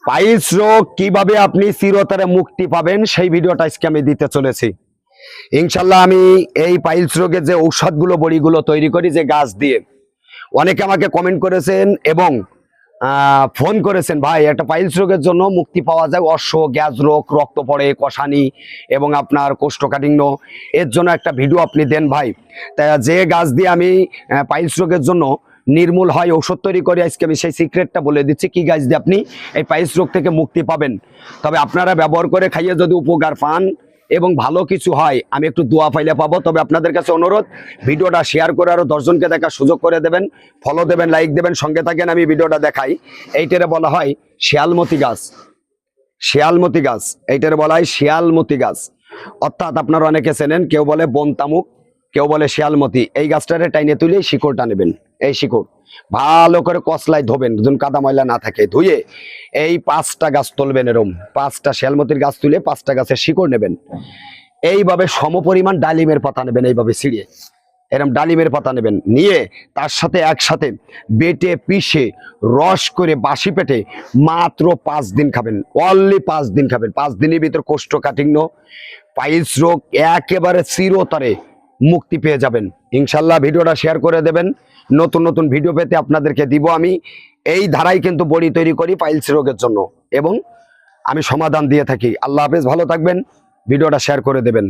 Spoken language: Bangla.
পাইলস রোগ কিভাবে আপনি চিরতরে মুক্তি পাবেন সেই ভিডিওটা আজকে আমি দিতে চলেছি। ইনশাল্লাহ আমি এই পাইলস রোগের যে ঔষধগুলো বড়িগুলো তৈরি করি যে গাছ দিয়ে, অনেকে আমাকে কমেন্ট করেছেন এবং ফোন করেছেন, ভাই একটা পাইলস রোগের জন্য মুক্তি পাওয়া যায়, অশ্ব গ্যাস রোগ, রক্ত পড়ে, কষানি এবং আপনার কোষ্ঠকাঠিন্য, এর জন্য একটা ভিডিও আপনি দেন ভাই। তাই যে গাছ দিয়ে আমি পাইলস রোগের জন্য নির্মূল হয় ঔষধ তৈরি করি, আজকে আমি সেই সিক্রেটটা বলে দিচ্ছি কি গাছ দিয়ে আপনি এই পাইলস রোগ থেকে মুক্তি পাবেন। তবে আপনারা ব্যবহার করে খাইয়ে যদি উপকার পান এবং ভালো কিছু হয়, আমি একটু দোয়া পাইলে পাবো। তবে আপনাদের কাছে অনুরোধ, ভিডিওটা শেয়ার করে আরো 10 জনকে দেখার সুযোগ করে দেবেন, ফলো দেবেন, লাইক দেবেন, সঙ্গে থাকেন। আমি ভিডিওটা দেখাই। এইটারে বলা হয় শিয়ালমতি গাছ। শিয়ালমতি গাছ, এইটারে বলা হয় শিয়ালমতি গাছ, অর্থাৎ আপনারা অনেকে চেনেন, কেউ বলে বনতামুক, কেউ বলে শিয়ালমতি। এই গাছটারে টাইনে তুলে শিকড়টা নেবেন। এই শিকড় ভালো করে কসলায় ধোবেন, যেন কাদা ময়লা না থাকে। ধুয়ে এই 5টা গাছ তুলবেন, এরম 5টা শিয়ালমতির গাছ তুলে 5টা গাছের শিকড় নেবেন। এইভাবে সমপরিমাণ ডালিমের পাতা নেবেন, এইভাবে ছিঁড়ে এরম ডালিমের পাতা নেবেন, নিয়ে তার সাথে একসাথে বেটে পিষে রস করে বাসি পেটে মাত্র 5 দিন খাবেন। অনলি 5 দিন খাবেন। 5 দিনের ভিতর কোষ্ঠকাঠিন্য, পাইলস রোগ একেবারে চিরতরে মুক্তি পেয়ে যাবেন ইনশাল্লাহ। ভিডিওটা শেয়ার করে দেবেন। নতুন নতুন ভিডিও পেতে আপনাদেরকে দিব। আমি এই ধারায় কিন্তু বড়ি তৈরি করি পাইলস রোগের জন্য এবং আমি সমাধান দিয়ে থাকি। আল্লাহ হাফেজ, ভালো থাকবেন, ভিডিওটা শেয়ার করে দেবেন।